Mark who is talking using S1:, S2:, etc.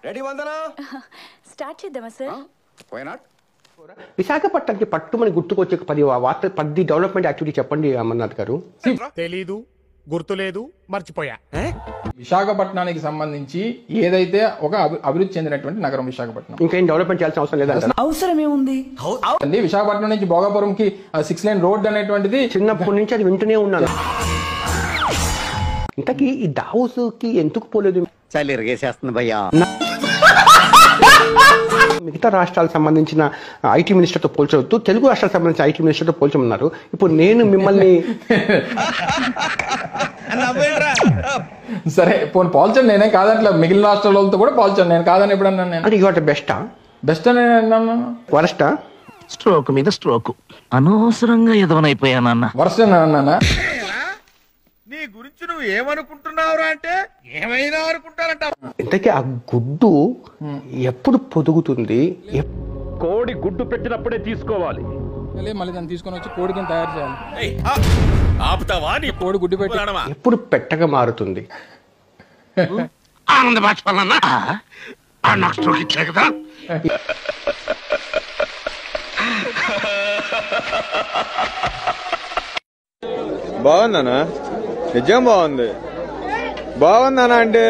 S1: Ready Vandana
S2: start చేద్దామా sir?
S1: Why not?
S3: విశాఖపట్నానికి పట్టుమని గుర్తుకొచ్చే 10 డెవలప్మెంట్ యాక్టివిటీ చెప్పండి అమర్నాథ్ గారు.
S4: తెలీదు, గుర్తులేదు, మర్చిపోయా.
S5: విశాఖపట్నానికి సంబంధించి ఏదైతే ఒక అభివృద్ధి చెందినటువంటి నగరం విశాఖపట్నం,
S3: ఇంకేం డెవలప్మెంట్ చేయాల్సిన అవసరం లేదా?
S6: అవసరం ఏముంది?
S5: విశాఖపట్నం నుంచి భోగాపురం కి 6 లైన్ రోడ్ అనేటువంటిది
S3: చిన్నప్పటి నుంచి అది వింటూనే ఉన్నాను. ఇంతకీ ఈ దావోస్ కి ఎందుకు పోలేదు?
S1: చలి ఇరగేసేస్తుంది భయ్యా.
S3: మిగతా రాష్ట్రాలకు సంబంధించిన ఐటీ మినిస్టర్తో పోల్చవద్దు, తెలుగు రాష్ట్రాలకు సంబంధించిన ఐటీ మినిస్టర్తో పోల్చమన్నారు. ఇప్పుడు నేను మిమ్మల్ని
S5: సరే పోనీ పోల్చండి, నేనే కాదంటే మిగిలిన రాష్ట్రాలతో కూడా పోల్చండి, నేను కాదని ఎప్పుడన్నా నేను
S3: అంటే ఇవాటి బెస్టా
S5: బెస్ట్ అని అన్నాను.
S3: వరస్టా?
S6: స్ట్రోక్ మీద స్ట్రోక్, అనవసరంగా ఎదవనైపోయానన్న.
S5: వరస్ట్ అని అన్నానా?
S4: నీ గురించి నువ్వు ఏమనుకుంటున్నావురా అంటే ఏమైనా అనుకుంటారంట.
S3: ఇంతకీ ఆ గుడ్డు ఎప్పుడు పొదుగుతుంది?
S7: కోడి గుడ్డు పెట్టినప్పుడే తీసుకోవాలి.
S5: మళ్ళీ దాన్ని తీసుకొని వచ్చి కోడి కింద తయారు చేయాలి. కోడి గుడ్డు పెట్టి
S3: ఎప్పుడు పెట్టగా మారుతుంది?
S6: ఆనంద బాష్పాలన్నా నాకు స్ట్రోక్ ఇచ్చా కదా.
S8: బాగుందనా? నిజం బాగుంది. బాగుందనా అంటే